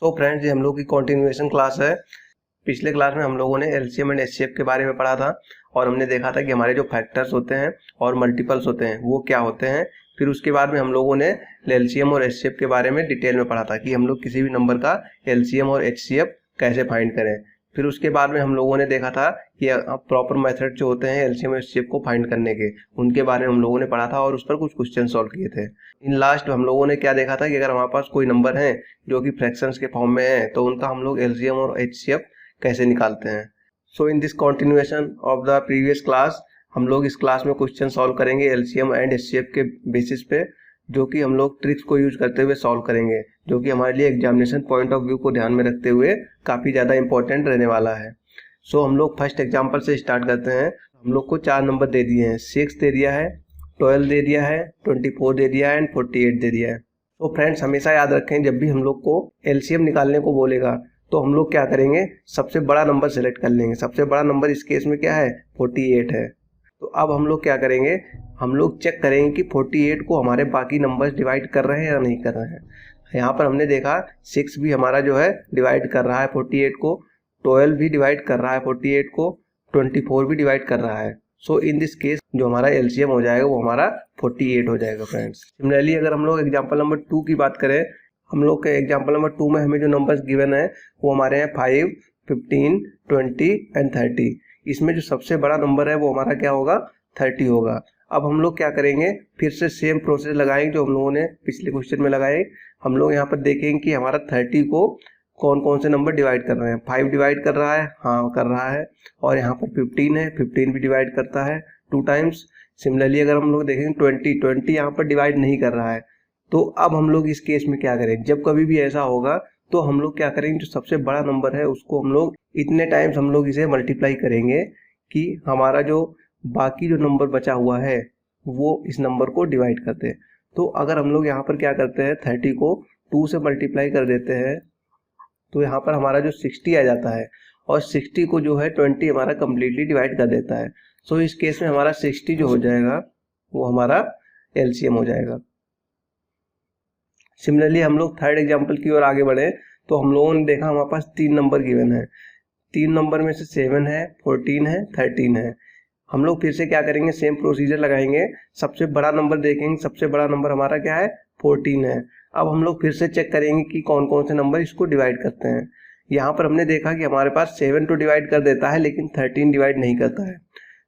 तो फ्रेंड्स, ये हम लोग की कंटिन्यूएशन क्लास है। पिछले क्लास में हम लोगों ने एलसीएम एंड एचसीएफ के बारे में पढ़ा था और हमने देखा था कि हमारे जो फैक्टर्स होते हैं और मल्टीपल्स होते हैं वो क्या होते हैं। फिर उसके बाद में हम लोगों ने एलसीएम और एचसीएफ के बारे में डिटेल में पढ़ा था कि हम लोग किसी भी नंबर का एलसीएम और एचसीएफ कैसे फाइंड करें। फिर उसके बाद में हम लोगों ने देखा था कि प्रॉपर मेथड जो होते हैं एलसीएम और एचसीएफ को फाइंड करने के, उनके बारे में हम लोगों ने पढ़ा था और उस पर कुछ क्वेश्चन सॉल्व किए थे। इन लास्ट हम लोगों ने क्या देखा था कि अगर हमारे पास कोई नंबर है जो कि फ्रैक्शंस के फॉर्म में है तो उनका हम लोग एलसीएम और एचसीएफ कैसे निकालते हैं। So in this continuation of the previous class हम लोग इस क्लास में क्वेश्चन सॉल्व करेंगे एलसीएम एंड एचसीएफ के बेसिस पे, जो कि हम लोग ट्रिक्स को यूज करते हुए सॉल्व करेंगे, जो कि हमारे लिए एग्जामिनेशन पॉइंट ऑफ व्यू को ध्यान में रखते हुए काफ़ी ज़्यादा इंपॉर्टेंट रहने वाला है। सो हम लोग फर्स्ट एग्जाम्पल से स्टार्ट करते हैं। हम लोग को 4 नंबर दे दिए हैं, 6 दे दिया है, 12 दे दिया है, 24 दे दिया है एंड 48 दे दिया है। तो फ्रेंड्स, हमेशा याद रखें जब भी हम लोग को एलसीएम निकालने को बोलेगा तो हम लोग क्या करेंगे, सबसे बड़ा नंबर सेलेक्ट कर लेंगे। सबसे बड़ा नंबर इस केस में क्या है, 48 है। तो अब हम लोग क्या करेंगे, हम लोग चेक करेंगे कि 48 को हमारे बाकी नंबर्स डिवाइड कर रहे हैं या नहीं कर रहे हैं। यहाँ पर हमने देखा 6 भी हमारा जो है डिवाइड कर रहा है 48 को, 12 भी डिवाइड कर रहा है 48 को, 24 भी डिवाइड कर रहा है। सो इन दिस केस जो हमारा एलसीएम हो जाएगा वो हमारा 48 हो जाएगा फ्रेंड्स। सिमिलरली अगर हम लोग एग्जाम्पल नंबर 2 की बात करें, हम लोग के एग्जाम्पल नंबर 2 में हमें जो नंबर्स गिवन है वो हमारे हैं 5, 15, 20 एंड 30। इसमें जो सबसे बड़ा नंबर है वो हमारा क्या होगा, 30 होगा। अब हम लोग क्या करेंगे, फिर से सेम प्रोसेस लगाएंगे जो हम लोगों ने पिछले क्वेश्चन में लगाए। हम लोग यहाँ पर देखेंगे कि हमारा 30 को कौन कौन से नंबर डिवाइड कर रहे हैं। 5 डिवाइड कर रहा है, हाँ कर रहा है, और यहाँ पर 15 है, 15 भी डिवाइड करता है 2 टाइम्स। सिमिलरली अगर हम लोग देखेंगे 20 यहाँ पर डिवाइड नहीं कर रहा है। तो अब हम लोग इस केस में क्या करें, जब कभी भी ऐसा होगा तो हम लोग क्या करेंगे, जो सबसे बड़ा नंबर है उसको हम लोग इतने टाइम्स हम लोग इसे मल्टीप्लाई करेंगे कि हमारा जो बाकी जो नंबर बचा हुआ है वो इस नंबर को डिवाइड करते हैं। तो अगर हम लोग यहाँ पर क्या करते हैं, 30 को 2 से मल्टीप्लाई कर देते हैं तो यहाँ पर हमारा जो 60 आ जाता है, और 60 को जो है 20 हमारा कम्प्लीटली डिवाइड कर देता है। सो इस केस में हमारा 60 जो हो जाएगा वो हमारा एलसीएम हो जाएगा। सिमिलरली हम लोग थर्ड एग्जाम्पल की ओर आगे बढ़े तो हम लोगों ने देखा हमारे पास 3 नंबर गिवन है। 3 नंबर में से 7 है, 14 है, 13 है। हम लोग फिर से क्या करेंगे, सेम प्रोसीजर लगाएंगे। सबसे बड़ा नंबर देखेंगे, सबसे बड़ा नंबर हमारा क्या है, 14 है। अब हम लोग फिर से चेक करेंगे कि कौन कौन से नंबर इसको डिवाइड करते हैं। यहाँ पर हमने देखा कि हमारे पास 7 तो डिवाइड कर देता है लेकिन 13 डिवाइड नहीं करता है।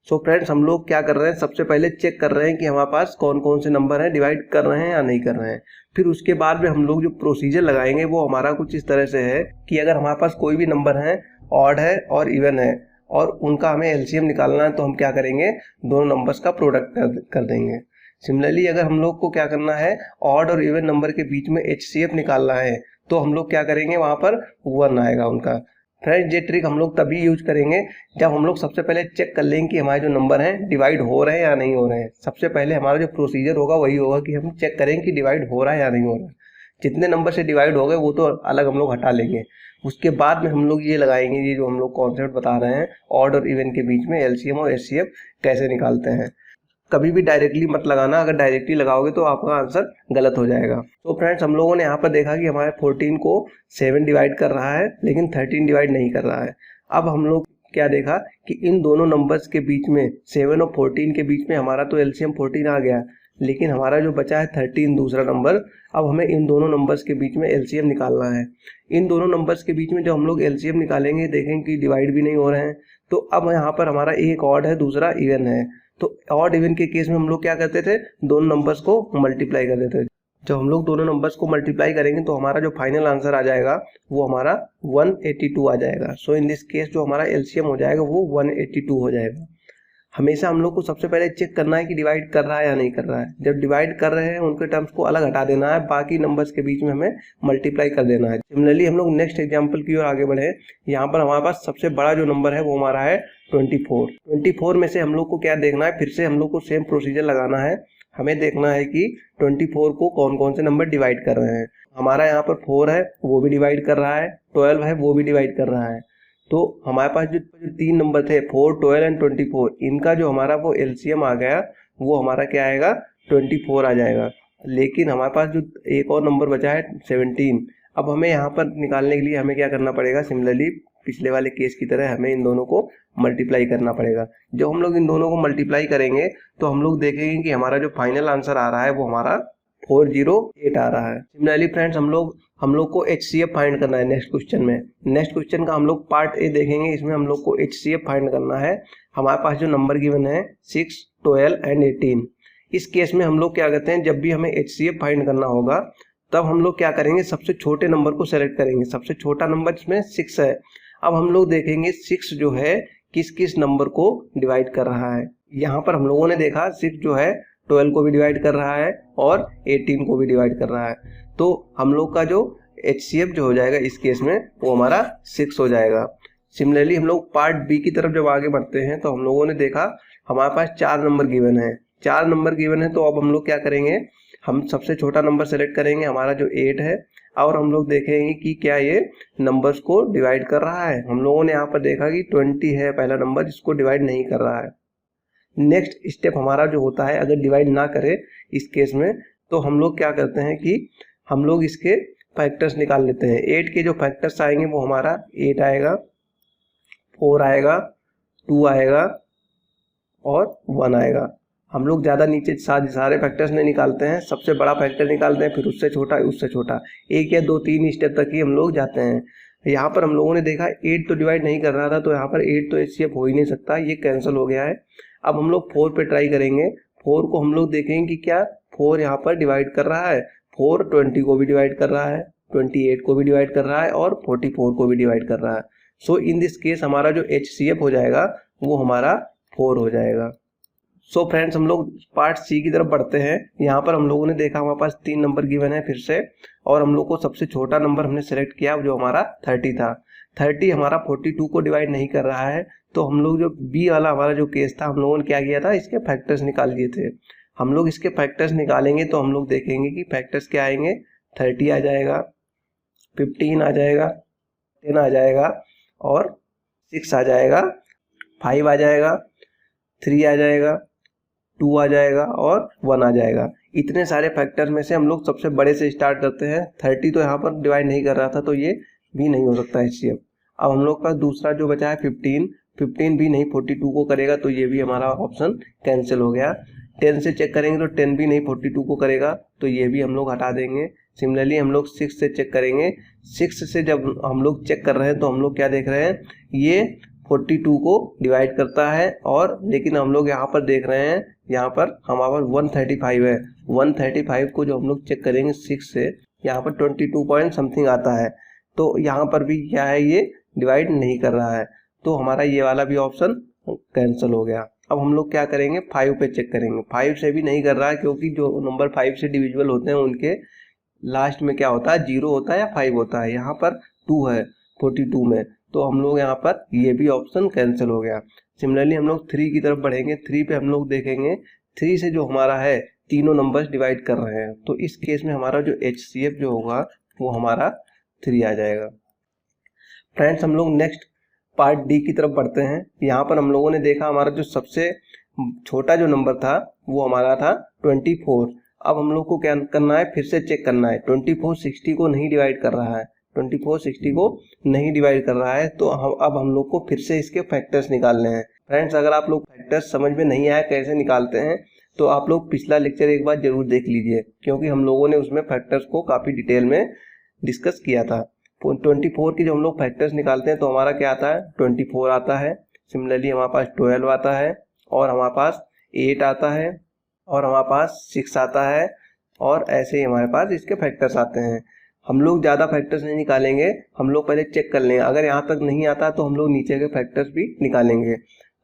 सो फ्रेंड्स, हम लोग क्या कर रहे हैं, सबसे पहले चेक कर रहे हैं कि हमारे पास कौन कौन से नंबर हैं डिवाइड कर रहे हैं या नहीं कर रहे हैं। फिर उसके बाद में हम लोग जो प्रोसीजर लगाएंगे वो हमारा कुछ इस तरह से है कि अगर हमारे पास कोई भी नंबर है, ऑड है और इवन है, और उनका हमें एलसीएम निकालना है तो हम क्या करेंगे, दोनों नंबर्स का प्रोडक्ट कर देंगे। सिमिलरली अगर हम लोग को क्या करना है, ऑड और इवन नंबर के बीच में एचसीएफ निकालना है तो हम लोग क्या करेंगे, वहाँ पर 1 आएगा उनका। फ्रेंड्स, ये ट्रिक हम लोग तभी यूज करेंगे जब हम लोग सबसे पहले चेक कर लेंगे कि हमारे जो नंबर हैं डिवाइड हो रहे हैं या नहीं हो रहे हैं। सबसे पहले हमारा जो प्रोसीजर होगा वही होगा कि हम चेक करेंगे कि डिवाइड हो रहा है या नहीं हो रहा है। जितने नंबर से डिवाइड हो गए वो तो अलग हम लोग हटा लेंगे। उसके बाद में हम लोग ये लगाएंगे, ये जो हम लोग कॉन्सेप्ट बता रहे हैं ऑड और इवन के बीच में एलसीएम और एचसीएफ कैसे निकालते हैं। कभी भी डायरेक्टली मत लगाना, अगर डायरेक्टली लगाओगे तो आपका आंसर गलत हो जाएगा। तो फ्रेंड्स, हम लोगों ने यहाँ पर देखा कि हमारे 14 को 7 डिवाइड कर रहा है लेकिन 13 डिवाइड नहीं कर रहा है। अब हम लोग क्या देखा कि इन दोनों नंबर्स के बीच में 7 और 14 के बीच में हमारा तो एलसीएम 14 आ गया, लेकिन हमारा जो बचा है 13 दूसरा नंबर। अब हमें इन दोनों नंबर्स के बीच में एलसीएम निकालना है। इन दोनों नंबर्स के बीच में जब हम लोग एलसीएम निकालेंगे देखेंगे कि डिवाइड भी नहीं हो रहे हैं। तो अब यहाँ पर हमारा एक ऑड है, दूसरा इवन है। तो ऑड इवन के केस में हम लोग क्या करते थे, दोनों नंबर्स को मल्टीप्लाई कर देते थे। जब हम लोग दोनों नंबर्स को मल्टीप्लाई करेंगे तो हमारा जो फाइनल आंसर आ जाएगा वो हमारा 182 आ जाएगा। सो इन दिस केस जो हमारा एलसीएम हो जाएगा वो 182 हो जाएगा। हमेशा हम लोग को सबसे पहले चेक करना है कि डिवाइड कर रहा है या नहीं कर रहा है। जब डिवाइड कर रहे हैं उनके टर्म्स को अलग हटा देना है, बाकी नंबर्स के बीच में हमें मल्टीप्लाई कर देना है। सिमिलरली हम लोग नेक्स्ट एग्जांपल की ओर आगे बढ़े। यहाँ पर हमारे पास सबसे बड़ा जो नंबर है वो हमारा है 24 में से हम लोग को क्या देखना है, फिर से हम लोग को सेम प्रोसीजर लगाना है। हमें देखना है कि 24 को कौन कौन से नंबर डिवाइड कर रहे हैं। हमारा यहाँ पर 4 है वो भी डिवाइड कर रहा है, 12 है वो भी डिवाइड कर रहा है। तो हमारे पास जो 3 नंबर थे 4, 12 एंड 24, इनका जो हमारा वो एलसीएम आ गया वो हमारा क्या आएगा, 24 आ जाएगा। लेकिन हमारे पास जो एक और नंबर बचा है 17, अब हमें यहाँ पर निकालने के लिए हमें क्या करना पड़ेगा, सिमिलरली पिछले वाले केस की तरह हमें इन दोनों को मल्टीप्लाई करना पड़ेगा। जब हम लोग इन दोनों को मल्टीप्लाई करेंगे तो हम लोग देखेंगे कि हमारा जो फाइनल आंसर आ रहा है वो हमारा 408 आ रहा है। सिमिलरली फ्रेंड्स हम लोग को HCF फाइंड करना है नेक्स्ट क्वेश्चन में। नेक्स्ट क्वेश्चन का हम लोग पार्ट ए देखेंगे, इसमें हम लोग को HCF फाइंड करना है। हमारे पास जो नंबर गिवन है 6, 12 एंड 18। इस केस में हम लोग क्या करते हैं, जब भी हमें HCF फाइंड करना होगा तब हम लोग क्या करेंगे, सबसे छोटे नंबर को सेलेक्ट करेंगे। सबसे छोटा नंबर इसमें 6 है। अब हम लोग देखेंगे 6 जो है किस किस नंबर को डिवाइड कर रहा है। यहाँ पर हम लोगों ने देखा 6 जो है 12 को भी डिवाइड कर रहा है और 18 को भी डिवाइड कर रहा है। तो हम लोग का जो HCF जो हो जाएगा इस केस में वो हमारा 6 हो जाएगा। सिमिलरली हम लोग पार्ट बी की तरफ जब आगे बढ़ते हैं तो हम लोगों ने देखा हमारे पास 4 नंबर गिवन है। 4 नंबर गिवन है, तो अब हम लोग क्या करेंगे, हम सबसे छोटा नंबर सेलेक्ट करेंगे, हमारा जो 8 है, और हम लोग देखेंगे कि क्या ये नंबर्स को डिवाइड कर रहा है। हम लोगों ने यहाँ पर देखा कि 20 है पहला नंबर, इसको डिवाइड नहीं कर रहा है। नेक्स्ट स्टेप हमारा जो होता है, अगर डिवाइड ना करे इस केस में, तो हम लोग क्या करते हैं कि हम लोग इसके फैक्टर्स निकाल लेते हैं। 8 के जो फैक्टर्स आएंगे वो हमारा 8 आएगा, 4 आएगा, 2 आएगा और 1 आएगा। हम लोग ज़्यादा नीचे सारे फैक्टर्स नहीं निकालते हैं, सबसे बड़ा फैक्टर निकालते हैं, फिर उससे छोटा, उससे छोटा, 1 या 2, 3 स्टेप तक ही हम लोग जाते हैं। यहाँ पर हम लोगों ने देखा 8 तो डिवाइड नहीं कर रहा था, तो यहाँ पर 8 तो HCF हो ही नहीं सकता, ये कैंसिल हो गया है। अब हम लोग 4 पे ट्राई करेंगे। 4 को हम लोग देखेंगे कि क्या 4 यहाँ पर डिवाइड कर रहा है। 4 20 को भी डिवाइड कर रहा है, 28 को भी डिवाइड कर रहा है और 44 को भी डिवाइड कर रहा है। सो इन दिस केस हमारा जो HCF हो जाएगा वो हमारा 4 हो जाएगा। सो फ्रेंड्स हम लोग पार्ट सी की तरफ बढ़ते हैं। यहाँ पर हम लोगों ने देखा हमारे पास 3 नंबर गिवन है फिर से, और हम लोग को सबसे छोटा नंबर हमने सेलेक्ट किया जो हमारा 30 था। 30 हमारा 42 को डिवाइड नहीं कर रहा है, तो हम लोग जो बी वाला हमारा जो केस था, हम लोगों ने क्या किया था, इसके फैक्टर्स निकाल दिए थे। हम लोग इसके फैक्टर्स निकालेंगे तो हम लोग देखेंगे कि फैक्टर्स क्या आएंगे, 30 आ जाएगा, 15 आ जाएगा, 10 आ जाएगा और 6 आ जाएगा, 5 आ जाएगा, 3 आ जाएगा, 2 आ जाएगा और 1 आ जाएगा। इतने सारे फैक्टर्स में से हम लोग सबसे बड़े से स्टार्ट करते हैं। 30 तो यहाँ पर डिवाइड नहीं कर रहा था, तो ये भी नहीं हो सकता HCF। अब हम लोग का दूसरा जो बचा है 15 भी नहीं 42 को करेगा, तो ये भी हमारा ऑप्शन कैंसिल हो गया। 10 से चेक करेंगे तो 10 भी नहीं 42 को करेगा, तो ये भी हम लोग हटा देंगे। सिमिलरली हम लोग 6 से चेक करेंगे। 6 से जब हम लोग चेक कर रहे हैं तो हम लोग क्या देख रहे हैं, ये 42 को डिवाइड करता है, और लेकिन हम लोग यहाँ पर देख रहे हैं, यहाँ पर हमारे पास 135 है। 135 को जो हम लोग चेक करेंगे 6 से, यहाँ पर 22 पॉइंट समथिंग आता है, तो यहाँ पर भी क्या है, ये डिवाइड नहीं कर रहा है, तो हमारा ये वाला भी ऑप्शन कैंसिल हो गया। अब हम लोग क्या करेंगे, 5 पे चेक करेंगे। 5 से भी नहीं कर रहा है, क्योंकि जो नंबर 5 से डिविजिबल होते हैं उनके लास्ट में क्या होता है, 0 होता है या 5 होता है। यहाँ पर 2 है 42 में, तो हम लोग यहाँ पर ये भी ऑप्शन कैंसिल हो गया। सिमिलरली हम लोग 3 की तरफ बढ़ेंगे। 3 पे हम लोग देखेंगे 3 से जो हमारा है तीनों नंबर्स डिवाइड कर रहे हैं, तो इस केस में हमारा जो HCF जो होगा वो हमारा 3 आ जाएगा। फ्रेंड्स हम लोग नेक्स्ट पार्ट डी की तरफ बढ़ते हैं। यहाँ पर हम लोगों ने देखा हमारा जो सबसे छोटा जो नंबर था वो हमारा था 24। अब हम लोग को क्या करना है, फिर से चेक करना है। 24 60 को नहीं डिवाइड कर रहा है, 24 60 को नहीं डिवाइड कर रहा है, तो अब हम लोग को फिर से इसके फैक्टर्स निकालने हैं। फ्रेंड्स अगर आप लोग फैक्टर्स समझ में नहीं आया कैसे निकालते हैं, तो आप लोग पिछला लेक्चर एक बार जरूर देख लीजिए, क्योंकि हम लोगों ने उसमें फैक्टर्स को काफ़ी डिटेल में डिस्कस किया था। 24 की जो हम लोग फैक्टर्स निकालते हैं तो हमारा क्या आता है, 24 आता है। सिमिलरली हमारे पास 12 आता है, और हमारे पास 8 आता है, और हमारे पास 6 आता है, और ऐसे ही हमारे पास इसके फैक्टर्स आते हैं। हम लोग ज़्यादा फैक्टर्स नहीं निकालेंगे, हम लोग पहले चेक कर लेंगे। अगर यहाँ तक नहीं आता तो हम लोग नीचे के फैक्टर्स भी निकालेंगे।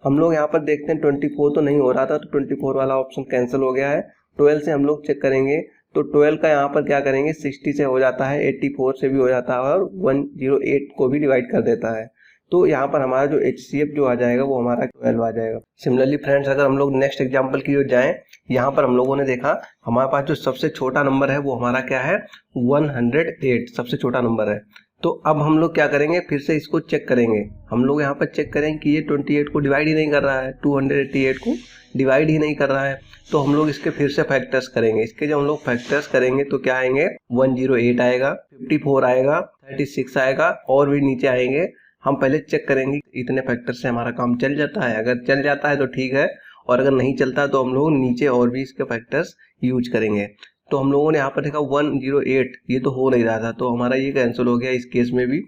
हम लोग यहाँ पर देखते हैं 24 तो नहीं हो रहा था, तो 24 वाला ऑप्शन कैंसिल हो गया है। 12 से हम लोग चेक करेंगे, तो 12 का यहाँ पर क्या करेंगे, 60 से हो जाता है, 84 से भी हो जाता है, और 108 को भी डिवाइड कर देता है। तो यहाँ पर हमारा जो HCF जो आ जाएगा वो हमारा 12 आ जाएगा। सिमिलरली फ्रेंड्स अगर हम लोग नेक्स्ट एग्जांपल की ओर जाएं, यहाँ पर हम लोगों ने देखा हमारे पास जो सबसे छोटा नंबर है वो हमारा क्या है, 108 सबसे छोटा नंबर है। तो अब हम लोग क्या करेंगे, फिर से इसको चेक करेंगे। हम लोग यहाँ पर चेक करेंगे कि ये 28 को डिवाइड ही नहीं कर रहा है, 288 को डिवाइड ही नहीं कर रहा है। तो हम लोग इसके फिर से फैक्टर्स करेंगे। इसके जब हम लोग फैक्टर्स करेंगे तो क्या आएंगे, 108 आएगा, 54 आएगा, 36 आएगा और भी नीचे आएंगे। हम पहले चेक करेंगे इतने फैक्टर से हमारा काम चल जाता है। अगर चल जाता है तो ठीक है, और अगर नहीं चलता तो हम लोग नीचे और भी इसके फैक्टर्स यूज करेंगे। तो हम लोगों ने यहाँ पर देखा 108, ये तो हो नहीं रहा था, तो हमारा ये कैंसिल हो गया। इस केस में भी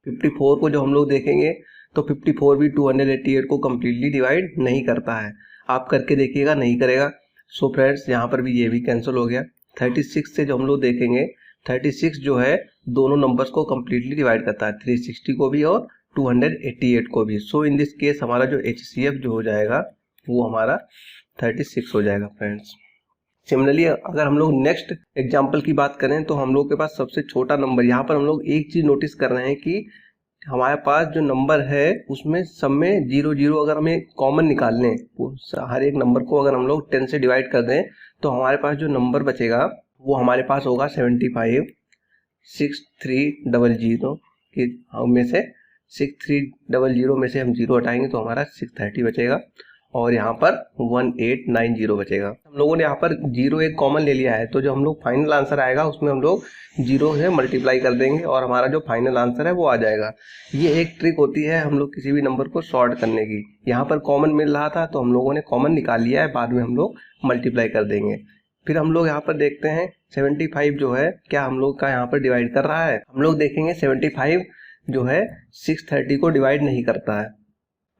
54 को जो हम लोग देखेंगे तो 54 भी 288 को कम्प्लीटली डिवाइड नहीं करता है। आप करके देखिएगा, नहीं करेगा। सो फ्रेंड्स यहाँ पर भी ये भी कैंसिल हो गया। 36 से जो हम लोग देखेंगे, 36 जो है दोनों नंबर्स को कम्प्लीटली डिवाइड करता है, 360 को भी और 288 को भी। सो इन दिस केस हमारा जो HCF जो हो जाएगा वो हमारा 36 हो जाएगा फ्रेंड्स। सिमिलरली अगर हम लोग नेक्स्ट एग्जांपल की बात करें तो हम लोग के पास सबसे छोटा नंबर, यहाँ पर हम लोग एक चीज नोटिस कर रहे हैं कि हमारे पास जो नंबर है उसमें सब में 0 अगर हमें कॉमन निकाल लें, हर एक नंबर को अगर हम लोग 10 से डिवाइड कर दें तो हमारे पास जो नंबर बचेगा वो हमारे पास होगा 75। 6300 कि में से 6300 में से हम 0 हटाएंगे तो हमारा 630 बचेगा और यहाँ पर 1890 बचेगा। हम लोगों ने यहाँ पर 0 एक कॉमन ले लिया है, तो जो हम लोग फाइनल आंसर आएगा उसमें हम लोग 0 से मल्टीप्लाई कर देंगे और हमारा जो फाइनल आंसर है वो आ जाएगा। ये एक ट्रिक होती है हम लोग किसी भी नंबर को सॉर्ट करने की। यहाँ पर कॉमन मिल रहा था तो हम लोगों ने कॉमन निकाल लिया है, बाद में हम लोग मल्टीप्लाई कर देंगे। फिर हम लोग यहाँ पर देखते हैं 75 जो है क्या हम लोग का यहाँ पर डिवाइड कर रहा है। हम लोग देखेंगे 75 जो है 630 को डिवाइड नहीं करता है।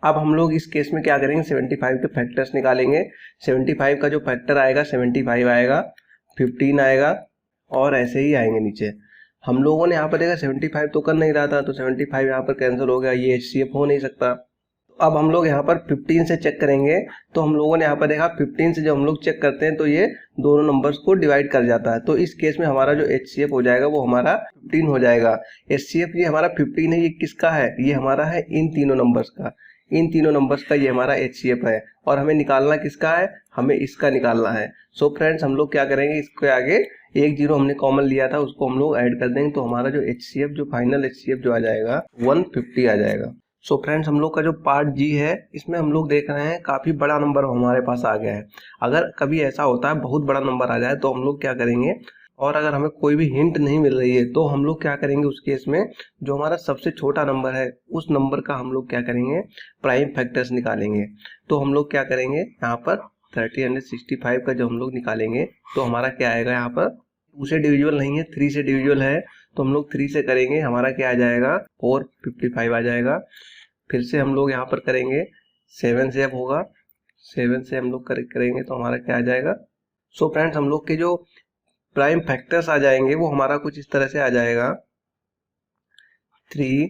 अब हम लोग इस केस में क्या करेंगे, 75 के फैक्टर्स निकालेंगे। 75 का जो फैक्टर आएगा 75 आएगा, 15 आएगा और ऐसे ही आएंगे नीचे। हम लोगों ने यहाँ पर देखा 75 तो कर नहीं रहा था, तो 75 यहाँ पर कैंसिल हो गया, ये HCF हो नहीं सकता। अब हम लोग यहाँ पर 15 से चेक करेंगे, तो हम लोगों ने यहाँ पर देखा 15 से जब हम लोग चेक करते हैं तो ये दोनों नंबर्स को डिवाइड कर जाता है। तो इस केस में हमारा जो HCF हो जाएगा वो हमारा 15 हो जाएगा। HCF ये हमारा 15 है, ये किसका है, ये हमारा है इन तीनों नंबर्स का। इन तीनों नंबर्स का ये हमारा HCF है और हमें निकालना किसका है, हमें इसका निकालना है। सो फ्रेंड्स हम लोग क्या करेंगे, इसके आगे एक 0 हमने कॉमन लिया था उसको हम लोग ऐड कर देंगे, तो हमारा जो HCF जो फाइनल HCF जो आ जाएगा 150 आ जाएगा। सो फ्रेंड्स हम लोग का जो पार्ट G है इसमें हम लोग देख रहे हैं काफ़ी बड़ा नंबर हमारे पास आ गया है। अगर कभी ऐसा होता है बहुत बड़ा नंबर आ जाए तो हम लोग क्या करेंगे, और अगर हमें कोई भी हिंट नहीं मिल रही है तो हम लोग क्या करेंगे, उस केस में जो हमारा सबसे छोटा नंबर है उस नंबर का हम लोग क्या करेंगे, प्राइम फैक्टर्स निकालेंगे। तो हम लोग क्या करेंगे यहाँ पर 365 का जो हम लोग निकालेंगे तो हमारा क्या आएगा, यहाँ पर 2 से डिविजिबल नहीं है 3 से डिविजिबल है, तो हम लोग 3 से करेंगे, हमारा क्या आ जाएगा 455 आ जाएगा। फिर से हम लोग यहाँ पर करेंगे 7 से अब होगा, 7 से हम लोग करेंगे तो हमारा क्या आ जाएगा। सो फ्रेंड्स हम लोग के जो प्राइम फैक्टर्स आ जाएंगे वो हमारा कुछ इस तरह से आ जाएगा 3,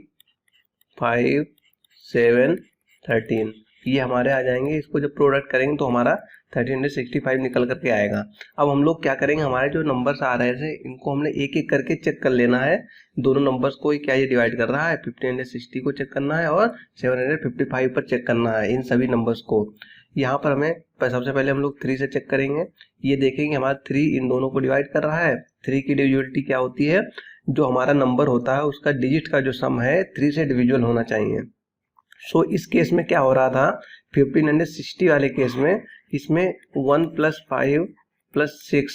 5, 7, 13, ये हमारे आ जाएंगे। इसको जब प्रोडक्ट करेंगे तो हमारा 1365 निकल करके आएगा। अब हम लोग क्या करेंगे, हमारे जो नंबर्स आ रहे थे इनको हमने एक एक करके चेक कर लेना है, दोनों नंबर्स को क्या ये डिवाइड कर रहा है। 1560 को चेक करना है और 755 पर चेक करना है इन सभी नंबर्स को। यहाँ पर हमें सबसे पहले हम लोग 3 से चेक करेंगे, ये देखेंगे हमारा 3 इन दोनों को डिवाइड कर रहा है। 3 की डिविजिबिलिटी क्या होती है, जो हमारा नंबर होता है उसका डिजिट का जो सम है 3 से डिविजिबल होना चाहिए। सो इस केस में क्या हो रहा था, 1560 वाले केस में इसमें 1 + 5 + 6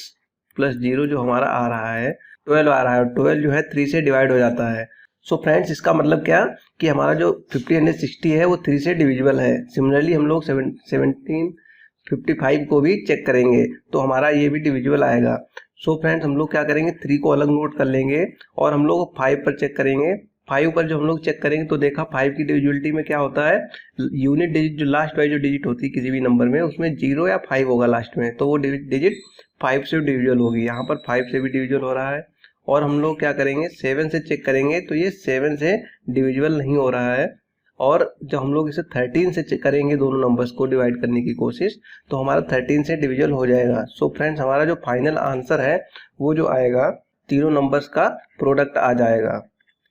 + 0 जो हमारा आ रहा है 12 आ रहा है, और 12 जो है 3 से डिवाइड हो जाता है। सो फ्रेंड्स इसका मतलब क्या कि हमारा जो 1560 है वो 3 से डिविजिबल है। सिमिलरली हम लोग 1755 को भी चेक करेंगे तो हमारा ये भी डिविजिबल आएगा। सो फ्रेंड्स हम लोग क्या करेंगे, 3 को अलग नोट कर लेंगे और हम लोग 5 पर चेक करेंगे। 5 पर जो हम लोग चेक करेंगे तो देखा 5 की डिविजिबिलिटी में क्या होता है, यूनिट डिजिट जो लास्ट वाली जो डिजिट होती है किसी भी नंबर में उसमें 0 या 5 होगा लास्ट में, तो वो डिजिट 5 से डिविजिबल होगी। यहाँ पर 5 से भी डिविजिबल हो रहा है। और हम लोग क्या करेंगे 7 से चेक करेंगे तो ये 7 से डिविजिबल नहीं हो रहा है। और जब हम लोग इसे 13 से चेक करेंगे दोनों नंबर्स को डिवाइड करने की कोशिश, तो हमारा 13 से डिविजिबल हो जाएगा। सो फ्रेंड्स हमारा जो फाइनल आंसर है वो जो आएगा तीनों नंबर्स का प्रोडक्ट आ जाएगा।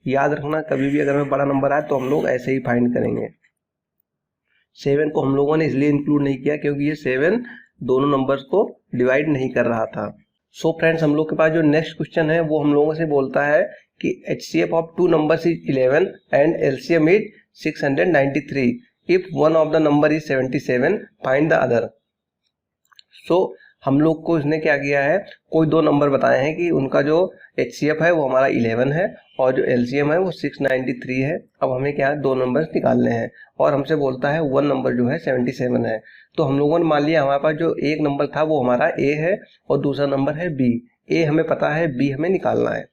याद रखना कभी भी अगर हमें बड़ा नंबर आए तो हम लोग ऐसे ही फाइंड करेंगे। 7 को हम लोगों ने इसलिए इंक्लूड नहीं किया क्योंकि ये 7 दोनों नंबर्स को डिवाइड नहीं कर रहा था। सो फ्रेंड्स हम लोग के पास जो नेक्स्ट क्वेश्चन है वो हम लोगों से बोलता है कि HCF of two numbers is 11 and LCM is 693. If one of the number is 77, find the other. So हम लोग को इसने क्या किया है, कोई दो नंबर बताए हैं कि उनका जो HCF है वो हमारा 11 है और जो LCM है वो 693 है. अब हमें क्या दो नंबर्स निकालने हैं और हमसे बोलता है वन नंबर जो है 77 है. तो हम लोगों ने मान लिया हमारे पास जो एक नंबर था वो हमारा A है और दूसरा नंबर है B. A हमें पता है, B हमें निकालना है.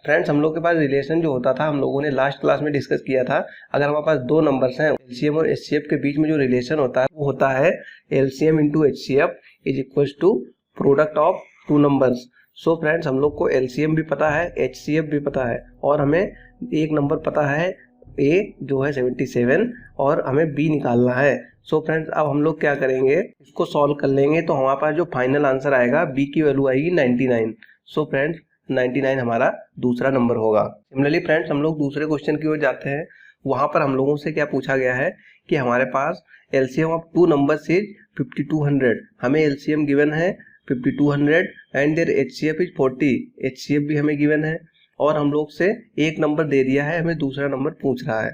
फ्रेंड्स, हम लोग के पास रिलेशन जो होता था हम लोगों ने लास्ट क्लास में डिस्कस किया था. अगर हमारे पास दो नंबर्स हैं, LCM और HCF के बीच में जो रिलेशन होता है वो होता है LCM into HCF is equal to product of two numbers. So friends, हम लोग को LCM भी पता है, HCF भी पता है और हमें एक नंबर पता है A जो है 77 और हमें B निकालना है. सो फ्रेंड्स, अब हम लोग क्या करेंगे, इसको सॉल्व कर लेंगे तो हमारे पास जो फाइनल आंसर आएगा B की वैल्यू आएगी 99. सो फ्रेंड्स, 99 हमारा दूसरा नंबर होगा. सिमिलरली फ्रेंड्स, हम लोग दूसरे क्वेश्चन की ओर जाते हैं. वहां पर हम लोगों से क्या पूछा गया है कि हमारे पास LCM of two numbers is 5200. हमें LCM गिवन है 5200 and their HCF is 40. HCF भी हमें गिवन है और हम लोग से एक नंबर दे दिया है, हमें दूसरा नंबर पूछ रहा है.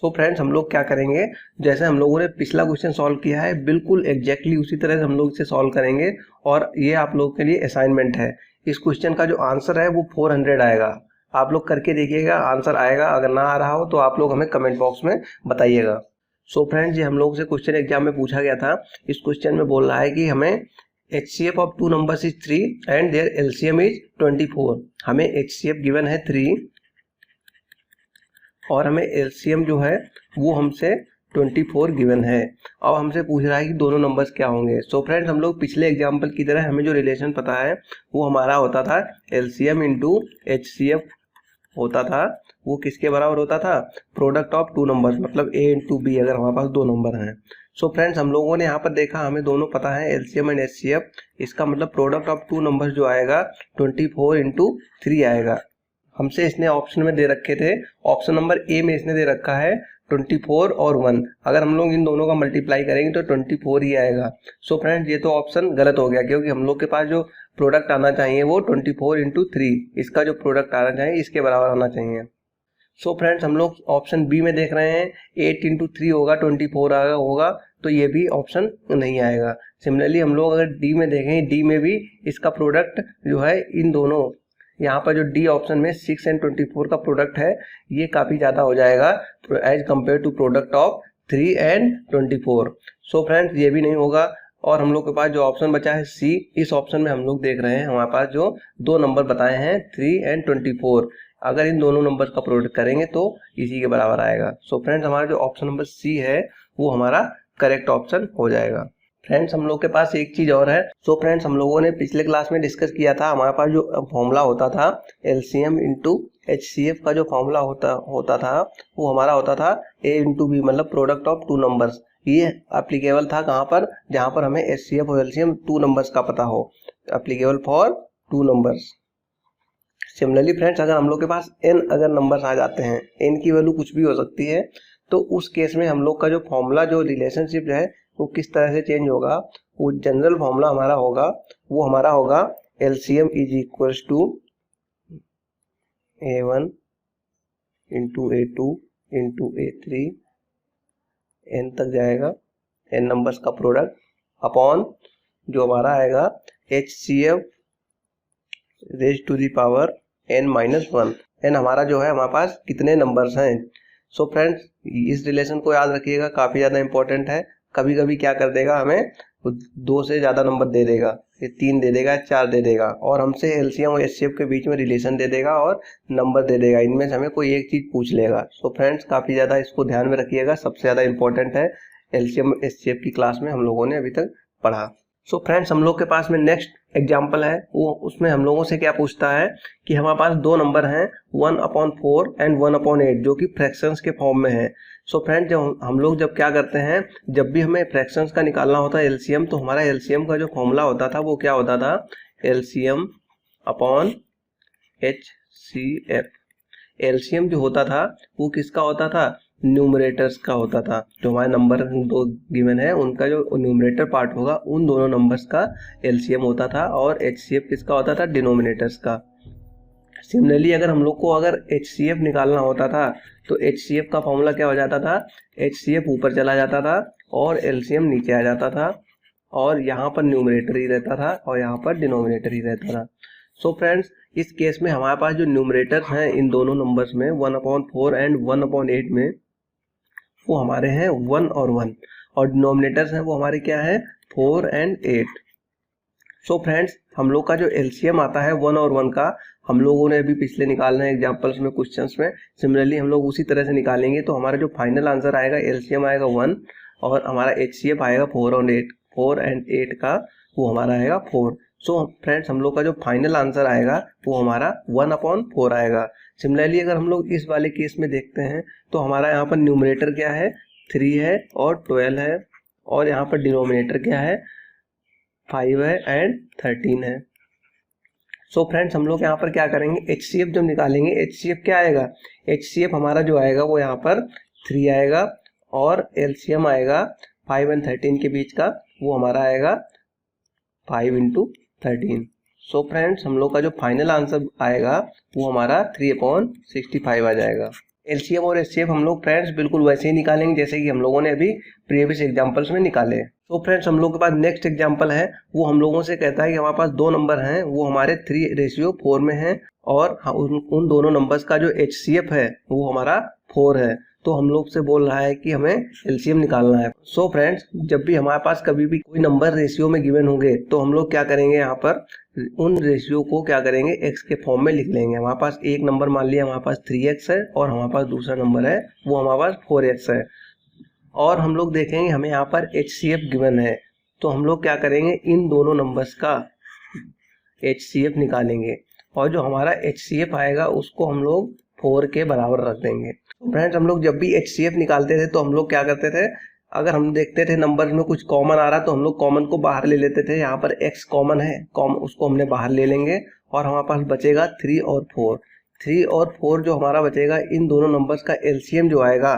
सो फ्रेंड्स, हम लोग क्या करेंगे, जैसे हम लोगों ने पिछला क्वेश्चन सॉल्व किया है बिल्कुल एग्जैक्टली उसी तरह से हम लोग इसे सॉल्व करेंगे. और ये आप लोगों के लिए असाइनमेंट है. इस क्वेश्चन का जो आंसर है वो 400 आएगा. आप लोग करके देखिएगा, आंसर आएगा. अगर ना आ रहा हो तो आप लोग हमें कमेंट बॉक्स में बताइएगा. सो फ्रेंड्स, ये हम लोग से क्वेश्चन एग्जाम में पूछा गया था. इस क्वेश्चन में बोल रहा है कि हमें HCF of two numbers is 3 and their LCM is 24. हमें HCF गिवन है 3 और हमें LCM जो है वो हमसे 24 गिवन है. अब हमसे पूछ रहा है कि दोनों नंबर्स क्या होंगे. सो फ्रेंड्स, हम लोग पिछले एग्जाम्पल की तरह हमें जो रिलेशन पता है वो हमारा होता था LCM इंटू HCF होता था. वो किसके बराबर होता था, प्रोडक्ट ऑफ टू नंबर्स, मतलब A इंटू B अगर हमारे पास दो नंबर हैं. सो फ्रेंड्स, हम लोगों ने यहाँ पर देखा हमें दोनों पता है LCM एंड HCF. इसका मतलब प्रोडक्ट ऑफ टू नंबर्स जो आएगा 24 इंटू 3 आएगा. हमसे इसने ऑप्शन में दे रखे थे, ऑप्शन नंबर A में इसने दे रखा है 24 और 1. अगर हम लोग इन दोनों का मल्टीप्लाई करेंगे तो 24 ही आएगा. सो फ्रेंड्स, ये तो ऑप्शन गलत हो गया क्योंकि हम लोग के पास जो प्रोडक्ट आना चाहिए वो 24 इंटू 3, इसका जो प्रोडक्ट आना चाहिए इसके बराबर आना चाहिए. सो फ्रेंड्स, हम लोग ऑप्शन B में देख रहे हैं 8 इंटू 3 होगा 24 होगा, तो ये भी ऑप्शन नहीं आएगा. सिमिलरली हम लोग अगर D में देखें, D में भी इसका प्रोडक्ट जो है इन दोनों, यहाँ पर जो D ऑप्शन में 6 एंड 24 का प्रोडक्ट है ये काफ़ी ज़्यादा हो जाएगा as compare to product of 3 and 24. So friends, ये भी नहीं होगा. और हम लोग के पास जो ऑप्शन बचा है C, इस ऑप्शन में हम लोग देख रहे हैं हमारे पास जो दो नंबर बताए हैं 3 एंड 24. अगर इन दोनों नंबर का प्रोडक्ट करेंगे तो इसी के बराबर आएगा. सो फ्रेंड्स, हमारा जो ऑप्शन नंबर C है वो हमारा करेक्ट ऑप्शन हो जाएगा. फ्रेंड्स, हम लोग के पास एक चीज और है. सो फ्रेंड्स, हम लोगों ने पिछले क्लास में डिस्कस किया था हमारे पास जो फॉर्मूला होता था LCM इंटू HCF का जो फॉर्मूला होता था वो हमारा होता था A इंटू B, मतलब प्रोडक्ट ऑफ टू नंबर्स. ये एप्लीकेबल था कहाँ पर, जहाँ पर हमें HCF और LCM टू नंबर्स का पता हो. Applicable for two numbers. Similarly friends, अगर हम लोग के पास n अगर नंबर्स आ जाते हैं, n की वैल्यू कुछ भी हो सकती है, तो उस केस में हम लोग का जो फॉर्मूला, जो रिलेशनशिप है वो किस तरह से चेंज होगा. वो जनरल फॉर्मूला हमारा होगा, वो हमारा होगा LCM is equal to A1 into A2 into A3 n तक जाएगा, n नंबर्स का प्रोडक्ट अपॉन जो हमारा आएगा HCF raise to the power n minus 1. n हमारा जो है हमारे पास कितने नंबर्स हैं. सो फ्रेंड्स, इस रिलेशन को याद रखिएगा, काफ़ी ज़्यादा इंपॉर्टेंट है. कभी कभी क्या कर देगा, हमें 2 से ज़्यादा नंबर दे देगा, ये 3 दे देगा, 4 दे देगा और हमसे LCM और HCF के बीच में रिलेशन दे देगा और नंबर दे देगा. इनमें से हमें कोई एक चीज़ पूछ लेगा. सो फ्रेंड्स, काफ़ी ज़्यादा इसको ध्यान में रखिएगा, सबसे ज़्यादा इंपॉर्टेंट है. LCM HCF की क्लास में हम लोगों ने अभी तक पढ़ा. सो फ्रेंड्स, हम लोग के पास में नेक्स्ट एग्जाम्पल है, वो उसमें हम लोगों से क्या पूछता है कि हमारे पास दो नंबर हैं 1/4 एंड 1/8 जो कि फ्रैक्शंस के फॉर्म में है. सो फ्रेंड्स, जब हम लोग क्या करते हैं, जब भी हमें फ्रैक्शंस का निकालना होता है LCM, तो हमारा LCM का जो फॉर्मूला होता था वो क्या होता था, LCM अपॉन HCF. LCM जो होता था वो किसका होता था, न्यूमरेटर्स का होता था. जो हमारे नंबर दो गिवन है उनका जो न्यूमरेटर पार्ट होगा उन दोनों नंबर्स का LCM होता था और HCF किसका होता था, डिनोमिनेटर्स का. सिमिलरली अगर हम लोग को अगर HCF निकालना होता था तो HCF का फॉर्मूला क्या हो जाता था, HCF ऊपर चला जाता था और LCM नीचे आ जाता था, और यहाँ पर न्यूमरेटर ही रहता था और यहाँ पर डिनोमिनेटर ही रहता था। सो फ्रेंड्स, इस केस में हमारे पास जो न्यूमरेटर हैं इन दोनों नंबर्स में 1/4 एंड 1/8 में, वो हमारे हैं 1 और 1, और डिनोमिनेटर्स हैं वो हमारे क्या है 4 एंड 8। सो फ्रेंड्स, हम लोग का जो LCM आता है 1 और 1 का, हम लोगों ने अभी पिछले निकालना है एग्जाम्पल्स में, क्वेश्चंस में। सिमिलरली हम लोग उसी तरह से निकालेंगे, तो हमारा जो फाइनल आंसर आएगा LCM आएगा 1 और हमारा HCF आएगा 4 एंड 8 का, वो हमारा आएगा 4। सो फ्रेंड्स, हम लोग का जो फाइनल आंसर आएगा वो हमारा 1/4 आएगा। सिमिलरली अगर हम लोग इस वाले केस में देखते हैं तो हमारा यहाँ पर न्यूमरेटर क्या है 3 है और 12 है, और यहाँ पर डिनोमिनेटर क्या है 5 है एंड 13 है। सो फ्रेंड्स, हम लोग यहाँ पर क्या करेंगे, HCF जब निकालेंगे, HCF क्या आएगा, HCF हमारा जो आएगा वो यहाँ पर 3 आएगा, और LCM आएगा 5 एंड 13 के बीच का, वो हमारा आएगा 5 × 13। सो फ्रेंड्स, हम लोग का जो फाइनल आंसर आएगा वो हमारा 3/65 आ जाएगा। LCM और HCF हम लोग फ्रेंड्स बिल्कुल वैसे ही निकालेंगे जैसे कि हम लोगों ने अभी प्रीवियस एग्जांपल्स में निकाले। तो फ्रेंड्स, हम लोग के पास नेक्स्ट एग्जांपल है, वो हम लोगों से कहता है कि हमारे पास दो नंबर हैं, वो हमारे 3:4 में हैं, और उन दोनों नंबर्स का जो HCF है वो हमारा 4 है। तो हम लोग से बोल रहा है कि हमें LCM निकालना है। सो फ्रेंड्स, जब भी हमारे पास कभी भी कोई नंबर रेशियो में गिवन होंगे तो हम लोग क्या करेंगे, यहाँ पर उन रेशियो को क्या करेंगे x के फॉर्म में लिख लेंगे। हमारे पास एक नंबर मान लिया हमारे पास 3x है, और हमारे पास दूसरा नंबर है वो हमारे पास 4x है, और हम लोग देखेंगे हमें यहाँ पर HCF गिवन है, तो हम लोग क्या करेंगे, इन दोनों नंबर्स का HCF निकालेंगे, और जो हमारा HCF आएगा उसको हम लोग 4 के बराबर रख देंगे। फ्रेंड्स, हम लोग जब भी HCF निकालते थे तो हम लोग क्या करते थे, अगर हम देखते थे नंबर में कुछ कॉमन आ रहा तो हम लोग कॉमन को बाहर ले लेते थे। यहाँ पर x कॉमन है, उसको हमने बाहर ले लेंगे, और हमारे पास बचेगा 3 और 4। 3 और 4 जो हमारा बचेगा, इन दोनों नंबर्स का LCM जो आएगा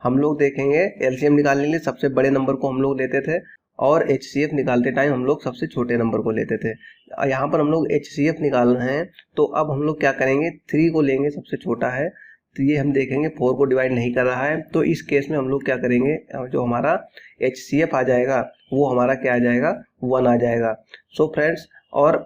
हम लोग देखेंगे। LCM निकालने के लिए सबसे बड़े नंबर को हम लोग लेते थे, और HCF निकालते टाइम हम लोग सबसे छोटे नंबर को लेते थे। यहाँ पर हम लोग HCF निकाल रहे हैं, तो अब हम लोग क्या करेंगे, 3 को लेंगे, सबसे छोटा है, तो ये हम देखेंगे 4 को डिवाइड नहीं कर रहा है, तो इस केस में हम लोग क्या करेंगे, जो हमारा HCF आ जाएगा वो हमारा क्या आ जाएगा 1 आ जाएगा। सो फ्रेंड्स, और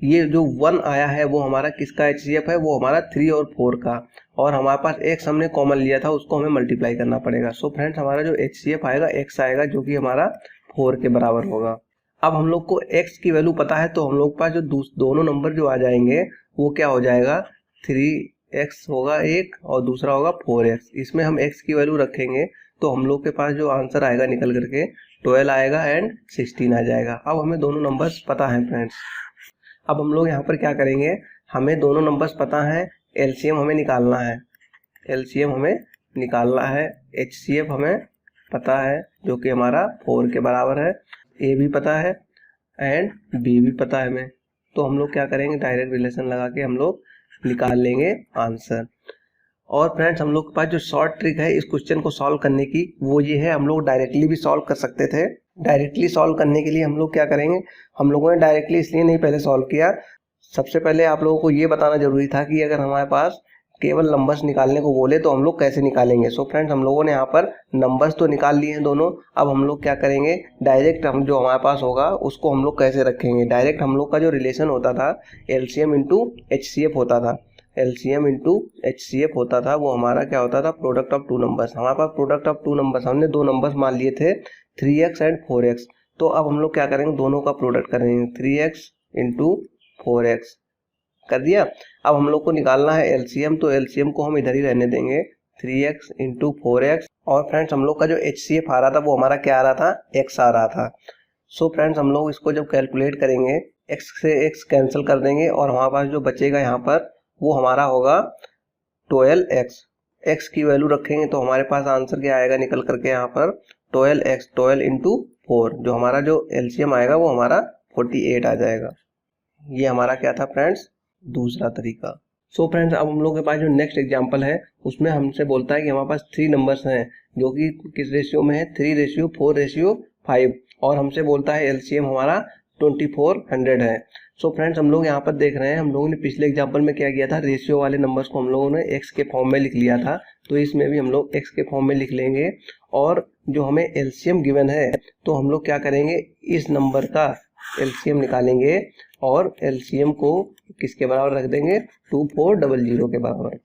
ये जो 1 आया है वो हमारा किसका HCF है, वो हमारा 3 और 4 का, और हमारे पास x हमने कॉमन लिया था उसको हमें मल्टीप्लाई करना पड़ेगा। सो फ्रेंड्स, हमारा जो HCF आएगा x आएगा, जो कि हमारा 4 के बराबर होगा। अब हम लोग को x की वैल्यू पता है, तो हम लोग के पास जो दोनों नंबर जो आ जाएंगे वो क्या हो जाएगा, 3x होगा एक और दूसरा होगा 4x। इसमें हम x की वैल्यू रखेंगे तो हम लोग के पास जो आंसर आएगा निकल करके 12 आएगा एंड 16 आ जाएगा। अब हमें दोनों नंबर्स पता हैं फ्रेंड्स। अब हम लोग यहाँ पर क्या करेंगे, हमें दोनों नंबर्स पता हैं, LCM हमें निकालना है, LCM हमें निकालना है, HCF हमें पता है जो कि हमारा 4 के बराबर है, A भी पता है एंड B भी पता है हमें। तो हम लोग क्या करेंगे, डायरेक्ट रिलेशन लगा के हम लोग निकाल लेंगे आंसर। और फ्रेंड्स, हम लोग के पास जो शॉर्ट ट्रिक है इस क्वेश्चन को सॉल्व करने की, वो ये है, हम लोग डायरेक्टली भी सॉल्व कर सकते थे। डायरेक्टली सॉल्व करने के लिए हम लोग क्या करेंगे, हम लोगों ने डायरेक्टली इसलिए नहीं पहले सॉल्व किया, सबसे पहले आप लोगों को ये बताना जरूरी था कि अगर हमारे पास केवल नंबर्स निकालने को बोले तो हम लोग कैसे निकालेंगे। सो फ्रेंड्स, हम लोगों ने यहाँ पर नंबर्स तो निकाल लिए हैं दोनों। अब हम लोग क्या करेंगे, डायरेक्ट हम जो हमारे पास होगा उसको हम लोग कैसे रखेंगे। डायरेक्ट हम लोग का जो रिलेशन होता था LCM × HCF होता था, LCM × HCF होता था, वो हमारा क्या होता था, प्रोडक्ट ऑफ टू नंबर्स। हमारे पास प्रोडक्ट ऑफ टू नंबर्स, हमने दो नंबर्स मान लिए थे 3x एंड 4x। तो अब हम लोग क्या करेंगे, दोनों का प्रोडक्ट करेंगे, 3x × 4x कर दिया। अब हम लोग को निकालना है LCM, तो LCM को हम इधर ही रहने देंगे, 3x × 4x। और फ्रेंड्स, हम लोग का जो HCF आ रहा था वो हमारा क्या आ रहा था, x आ रहा था। सो फ्रेंड्स, हम लोग इसको जब कैलकुलेट करेंगे, x से x कैंसिल कर देंगे, और हमारे पास जो बचेगा यहाँ पर वो हमारा होगा 12x। x की वैल्यू रखेंगे तो हमारे पास आंसर क्या आएगा निकल करके यहाँ पर 12x, 12 × 4, जो हमारा जो LCM आएगा वो हमारा 48 आ जाएगा। ये हमारा क्या था फ्रेंड्स, दूसरा तरीका। सो फ्रेंड्स, अब हम लोग के पास जो नेक्स्ट एग्जांपल है उसमें हमसे बोलता है कि हमारे पास 3 नंबर्स हैं जो कि किस रेशियो में है, 3:4:5, और हमसे बोलता है LCM हमारा 2400 है। सो फ्रेंड्स हम लोग यहाँ पर देख रहे हैं, हम लोगों ने पिछले एग्जाम्पल में क्या किया था, रेशियो वाले नंबर्स को हम लोगों ने एक्स के फॉर्म में लिख लिया था, तो इसमें भी हम लोग एक्स के फॉर्म में लिख लेंगे। और जो हमें एलसीएम गिवन है तो हम लोग क्या करेंगे, इस नंबर का एलसीएम निकालेंगे और एलसीएम को किसके बराबर रख देंगे, 2400 के बराबर।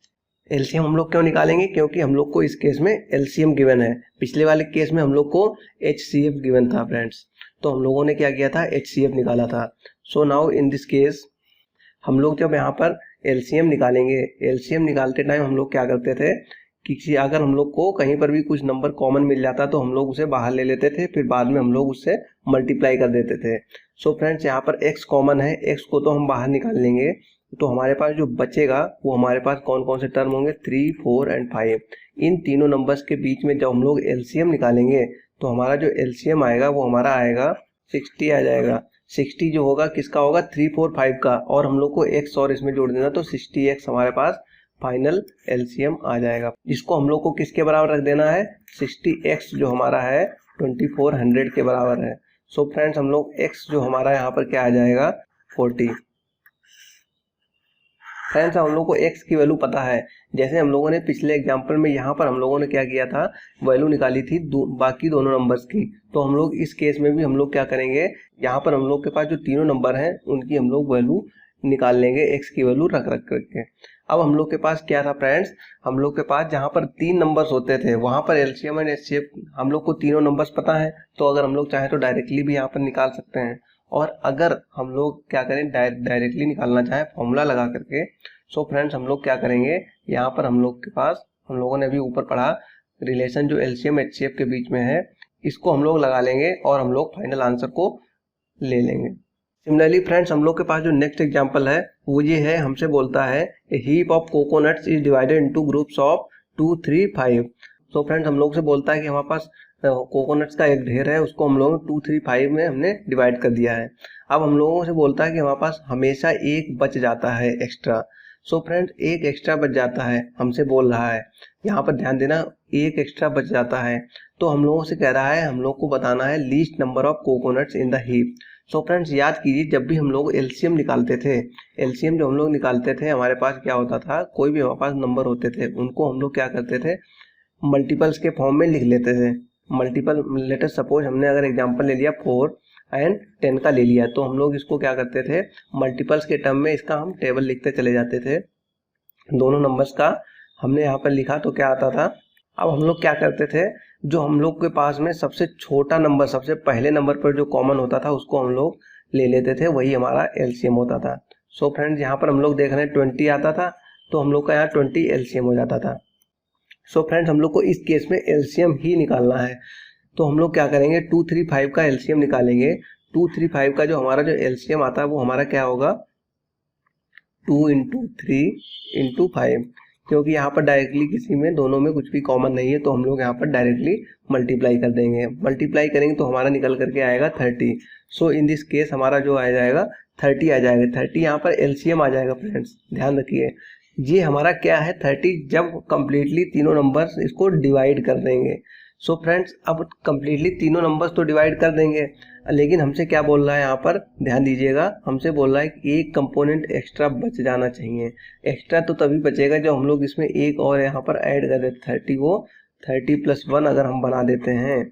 एलसीएम हम लोग क्यों निकालेंगे, क्योंकि हम लोग को इस केस में एलसीएम गिवन है। पिछले वाले केस में हम लोग को एचसीएफ गिवन था फ्रेंड्स, तो हम लोगों ने क्या किया था, एचसीएफ निकाला था। So now in this case हम लोग जब यहाँ पर एलसीएम निकालेंगे, एलसीएम निकालते टाइम हम लोग क्या करते थे कि अगर हम लोग को कहीं पर भी कुछ नंबर कॉमन मिल जाता तो हम लोग उसे बाहर ले लेते थे, फिर बाद में हम लोग उससे मल्टीप्लाई कर देते थे। सो फ्रेंड्स यहाँ पर x कॉमन है, x को तो हम बाहर निकाल लेंगे, तो हमारे पास जो बचेगा वो हमारे पास कौन कौन से टर्म होंगे, 3, 4 एंड 5। इन तीनों नंबर्स के बीच में जब हम लोग एलसीएम निकालेंगे तो हमारा जो एलसीएम आएगा वो हमारा आएगा 60 आ जाएगा। 60 जो होगा किसका होगा, 3, 4, 5 का, और हम लोग को x और इसमें जोड़ देना, तो 60x हमारे पास फाइनल एलसीएम आ जाएगा। इसको हम लोग को किसके बराबर रख देना है, 60x जो हमारा है 2400 के बराबर है। सो फ्रेंड्स हम लोग x जो हमारा यहाँ पर क्या आ जाएगा, 40। फ्रेंड्स हम लोग को x की वैल्यू पता है, जैसे हम लोगों ने पिछले एग्जांपल में यहाँ पर हम लोगों ने क्या किया था, वैल्यू निकाली थी बाकी दोनों नंबर्स की, तो हम लोग इस केस में भी हम लोग क्या करेंगे, यहाँ पर हम लोग के पास जो तीनों नंबर हैं उनकी हम लोग वैल्यू निकाल लेंगे, x की वैल्यू रख करके। अब हम लोग के पास क्या था फ्रेंड्स, हम लोग के पास जहाँ पर 3 नंबर्स होते थे वहाँ पर एलसीएम एंड एचसीएफ हम लोग को तीनों नंबर्स पता है, तो अगर हम लोग चाहें तो डायरेक्टली भी यहाँ पर निकाल सकते हैं। और अगर हम लोग क्या करें, डायरेक्टली निकालना चाहें फॉर्मूला लगा करके, सो फ्रेंड्स हम लोग क्या करेंगे, यहाँ पर हम लोग के पास, हम लोगों ने अभी ऊपर पढ़ा रिलेशन जो एलसीएम एचसीएफ के बीच में है, इसको हम लोग लगा लेंगे और हम लोग फाइनल आंसर को ले लेंगे। सिमिलरली फ्रेंड्स हम लोग के पास जो नेक्स्ट एग्जांपल है वो ये है, हमसे बोलता है a heap of coconuts is divided into groups of 2, 3, 5। So friends हम लोग से बोलता है कि हमारे पास कोकोनट्स का एक ढेर है, उसको हम लोग 2, 3, 5 में हमने डिवाइड कर दिया है। अब हम लोगों से बोलता है कि हमारे पास हमेशा एक बच जाता है एक्स्ट्रा। सो फ्रेंड्स एक एक्स्ट्रा बच जाता है, हमसे बोल रहा है, यहाँ पर ध्यान देना, एक एक्स्ट्रा बच जाता है, तो हम लोगों से कह रहा है हम लोग को बताना है least number of coconuts in the heap. So friends याद कीजिए, जब भी हम लोग एलसीएम निकालते थे, एलसीएम जो हम लोग निकालते थे हमारे पास क्या होता था, कोई भी हमारे पास नंबर होते थे उनको हम लोग क्या करते थे, मल्टीपल्स के फॉर्म में लिख लेते थे। मल्टीपल लेटर सपोज हमने अगर एग्जांपल ले लिया 4 एंड 10 का ले लिया, तो हम लोग इसको क्या करते थे, मल्टीपल्स के टर्म में इसका हम टेबल लिखते चले जाते थे। दोनों नंबर्स का हमने यहाँ पर लिखा तो क्या आता था। अब हम लोग क्या करते थे, जो हम लोग के पास में सबसे छोटा नंबर, सबसे पहले नंबर पर जो कॉमन होता था उसको हम लोग ले लेते थे, वही हमारा एलसीएम होता था। सो फ्रेंड्स यहाँ पर हम लोग देख रहे हैं 20 आता था, तो हम लोग का यहाँ 20 एलसीएम हो जाता था। सो फ्रेंड्स हम लोग को इस केस में एलसीएम ही निकालना है, तो हम लोग क्या करेंगे, 2, 3, 5 का एलसीएम निकालेंगे। 2, 3, 5 का जो हमारा जो एलसीएम आता है वो हमारा क्या होगा, 2 × 3 × 5, क्योंकि यहाँ पर डायरेक्टली किसी में दोनों में कुछ भी कॉमन नहीं है, तो हम लोग यहाँ पर डायरेक्टली मल्टीप्लाई कर देंगे। मल्टीप्लाई करेंगे तो हमारा निकल करके आएगा 30। सो इन दिस केस हमारा जो आ जाएगा 30 आ जाएगा। 30 यहाँ पर एलसीएम आ जाएगा फ्रेंड्स, ध्यान रखिए ये हमारा क्या है 30, जब कंप्लीटली तीनों नंबर्स इसको डिवाइड कर देंगे। सो फ्रेंड्स अब कंप्लीटली तीनों नंबर्स तो डिवाइड कर देंगे, लेकिन हमसे क्या बोल रहा है यहाँ पर, ध्यान दीजिएगा, हमसे बोल रहा है कि एक कंपोनेंट एक्स्ट्रा बच जाना चाहिए। एक्स्ट्रा तो तभी बचेगा जब हम लोग इसमें एक और यहाँ पर ऐड कर देते 30 को, 30 + 1 अगर हम बना देते हैं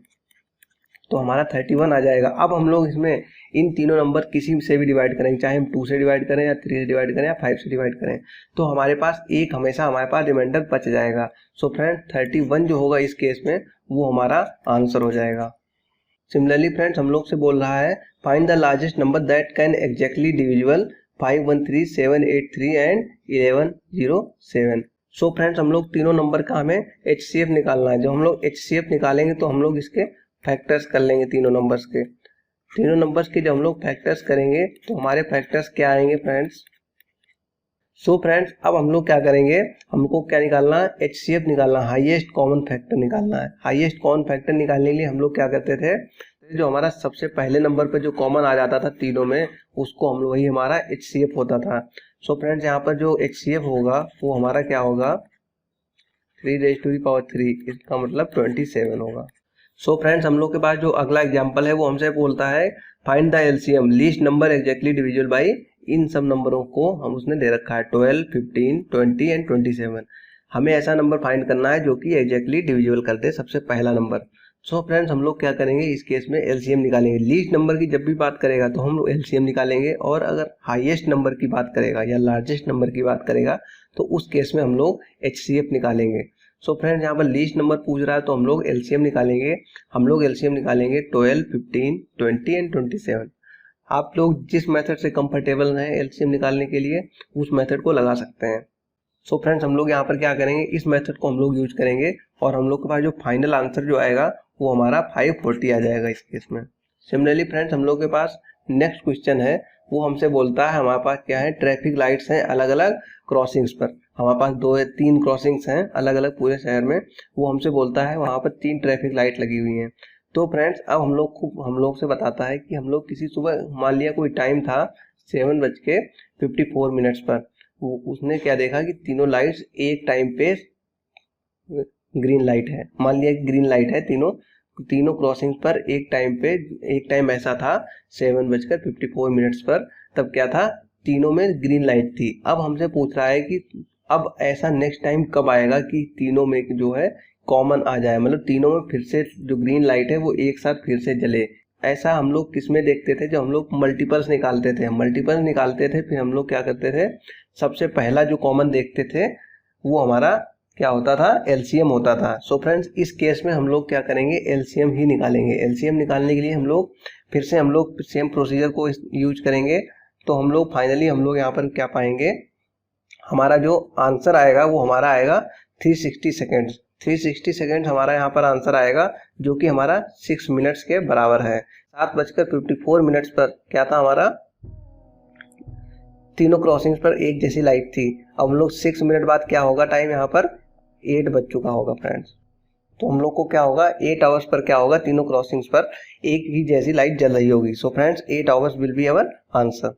तो हमारा 31 आ जाएगा। अब हम लोग इसमें इन तीनों नंबर किसी से भी डिवाइड करेंगे, चाहे हम 2 से डिवाइड करें या 3 से डिवाइड करें या 5 से डिवाइड करें, तो हमारे पास एक हमेशा हमारे पास रिमाइंडर बच जाएगा। सो फ्रेंड 31 जो होगा इस केस में वो हमारा आंसर हो जाएगा। सिमिलरली फ्रेंड्स हम लोग से बोल रहा है find the largest number that can exactly divisible 513, 783 and 1107। So friends हम लोग तीनों नंबर का हमें एचसीएफ निकालना है। जब हम लोग एचसीएफ निकालेंगे तो हम लोग इसके फैक्टर्स कर लेंगे, तीनों नंबर्स के जब हम लोग फैक्टर्स करेंगे तो हमारे फैक्टर्स क्या आएंगे फ्रेंड्स। सो फ्रेंड्स अब हम लोग क्या करेंगे, हमको क्या निकालना है, एचसीएफ निकालना, हाईएस्ट कॉमन फैक्टर निकालना है। हाईएस्ट कॉमन फैक्टर निकालने के लिए हम लोग क्या करते थे, जो हमारा सबसे पहले नंबर पे जो कॉमन आ जाता था तीनों में, उसको हम लोग वही हमारा एचसीएफ होता था। सो फ्रेंड्स यहाँ पर जो एचसीएफ होगा वो हमारा क्या होगा 3⁻3, इसका मतलब 27 होगा। सो फ्रेंड्स हम लोग के पास जो अगला एग्जांपल है वो हमसे बोलता है find the LCM least number exactly divisible by इन सब नंबरों को हम उसने दे रखा है 12, 15, 20 एंड 27। हमें ऐसा नंबर फाइंड करना है जो कि एग्जैक्टली डिविजिबल कर दे सबसे पहला नंबर। सो फ्रेंड्स हम लोग क्या करेंगे, इस केस में एलसीएम निकालेंगे। लीस्ट नंबर की जब भी बात करेगा तो हम लोग एलसीएम निकालेंगे, और अगर हाईएस्ट नंबर की बात करेगा या लार्जेस्ट नंबर की बात करेगा तो उस केस में हम लोग एचसीएफ निकालेंगे। सो फ्रेंड्स यहाँ पर लीस्ट नंबर पूछ रहा है तो हम लोग एलसीएम निकालेंगे। हम लोग एलसीएम निकालेंगे 12, 15, 20 एंड 27। आप लोग जिस मेथड से कंफर्टेबल हैं एलसीएम निकालने के लिए उस मेथड को लगा सकते हैं। सो फ्रेंड्स हम लोग यहाँ पर क्या करेंगे, इस मेथड को हम लोग यूज करेंगे और हम लोग के पास जो फाइनल आंसर जो आएगा वो हमारा 540 आ जाएगा इस केस में। सिमिलरली फ्रेंड्स हम लोग के पास नेक्स्ट क्वेश्चन है, वो हमसे बोलता है हमारे पास क्या है, ट्रैफिक लाइट्स हैं अलग अलग क्रॉसिंग्स पर। हमारे पास 2 या 3 क्रॉसिंग्स हैं अलग अलग पूरे शहर में। वो हमसे बोलता है वहाँ पर 3 ट्रैफिक लाइट लगी हुई हैं। तो फ्रेंड्स अब हम लोग से बताता है कि हम लोग किसी सुबह, मान लिया कोई टाइम था 7:54 पर, उसने क्या देखा कि तीनों लाइट्स एक टाइम पे ग्रीन लाइट है। मान लिया ग्रीन लाइट है तीनों क्रॉसिंग्स पर एक टाइम ऐसा था 7:54 पर, तब क्या था, तीनों में ग्रीन लाइट थी। अब हमसे पूछ रहा है कि अब ऐसा नेक्स्ट टाइम कब आएगा कि तीनों में जो है कॉमन आ जाए, मतलब तीनों में फिर से जो ग्रीन लाइट है वो एक साथ फिर से जले। ऐसा हम लोग किस में देखते थे, जब हम लोग मल्टीपल्स निकालते थे फिर हम लोग क्या करते थे, सबसे पहला जो कॉमन देखते थे वो हमारा क्या होता था, एलसीएम होता था। सो फ्रेंड्स इस केस में हम लोग क्या करेंगे, एलसीएम ही निकालेंगे। एलसीएम निकालने के लिए हम लोग सेम प्रोसीजर को यूज करेंगे। तो हम लोग फाइनली हम लोग यहाँ पर क्या पाएंगे, हमारा जो आंसर आएगा वो हमारा आएगा 360 सेकेंड्स। 360 सेकेंड्स हमारा यहाँ पर आंसर आएगा, जो कि हमारा 6 मिनट्स के बराबर है। 7:54 पर क्या था, हमारा तीनों क्रॉसिंग्स पर एक जैसी लाइट थी। अब हम लोग 6 मिनट बाद क्या होगा, टाइम यहाँ पर 8 बज चुका होगा फ्रेंड्स। तो हम लोग को क्या होगा, 8 आवर्स पर क्या होगा, तीनों क्रॉसिंग्स पर एक ही जैसी लाइट जल रही होगी। So friends 8 hours will be our answer.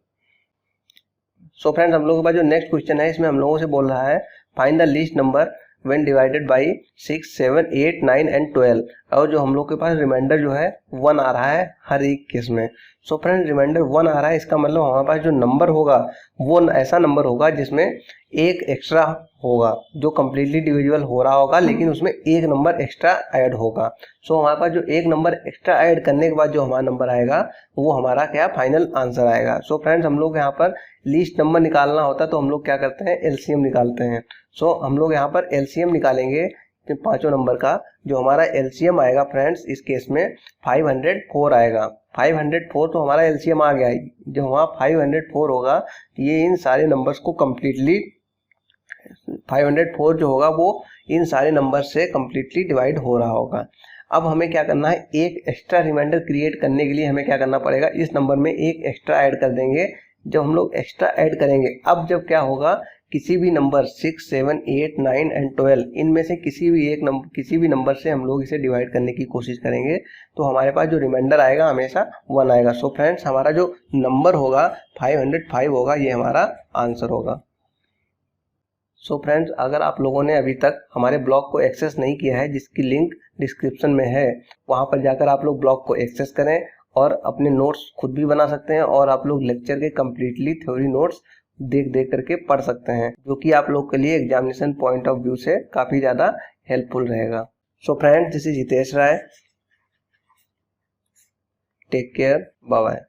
So friends हम लोगों के पास जो नेक्स्ट क्वेश्चन है, इसमें हम लोगों से बोल रहा है find the least number when divided by 6, 7, 8, 9 and 12। और जो हम लोग के पास रिमाइंडर जो है 1 आ रहा है हर एक केस में। सो फ्रेंड रिमाइंडर 1 आ रहा है, इसका मतलब हमारे पास जो नंबर होगा वो ऐसा नंबर होगा जिसमें एक एक्स्ट्रा होगा, जो कम्प्लीटली डिविजिबल हो रहा होगा लेकिन उसमें एक नंबर एक्स्ट्रा ऐड होगा। सो हमारे पास जो एक नंबर एक्स्ट्रा ऐड करने के बाद जो हमारा नंबर आएगा वो हमारा क्या, फाइनल आंसर आएगा। सो फ्रेंड्स हम लोग यहाँ पर लीस्ट नंबर निकालना होता है तो हम लोग क्या करते हैं, एलसीएम निकालते हैं। सो हम लोग यहाँ पर एलसीएम निकालेंगे पांचों नंबर का। जो हमारा एलसीएम आएगा फ्रेंड्स इस केस में 504 आएगा। 504 तो हमारा एलसीएम आ गया। जो हमारा 504 होगा ये इन सारे नंबर्स को कम्प्लीटली 504 जो होगा वो इन सारे नंबर से कम्प्लीटली डिवाइड हो रहा होगा। अब हमें क्या करना है, एक एक्स्ट्रा रिमाइंडर क्रिएट करने के लिए हमें क्या करना पड़ेगा, इस नंबर में एक एक्स्ट्रा ऐड कर देंगे। जब हम लोग एक्स्ट्रा ऐड करेंगे, अब जब क्या होगा, किसी भी नंबर 6, 7, 8, 9 एंड 12 इनमें से किसी भी नंबर से हम लोग इसे डिवाइड करने की कोशिश करेंगे तो हमारे पास जो रिमाइंडर आएगा हमेशा 1 आएगा। सो फ्रेंड्स हमारा जो नंबर होगा 505 होगा, ये हमारा आंसर होगा। सो फ्रेंड्स अगर आप लोगों ने अभी तक हमारे ब्लॉग को एक्सेस नहीं किया है, जिसकी लिंक डिस्क्रिप्शन में है, वहाँ पर जाकर आप लोग ब्लॉग को एक्सेस करें और अपने नोट्स खुद भी बना सकते हैं। और आप लोग लेक्चर के कम्प्लीटली थ्योरी नोट्स देख करके पढ़ सकते हैं, जो कि आप लोग के लिए एग्जामिनेशन पॉइंट ऑफ व्यू से काफ़ी ज़्यादा हेल्पफुल रहेगा। So friends this is Hitesh Rai, take care, bye bye.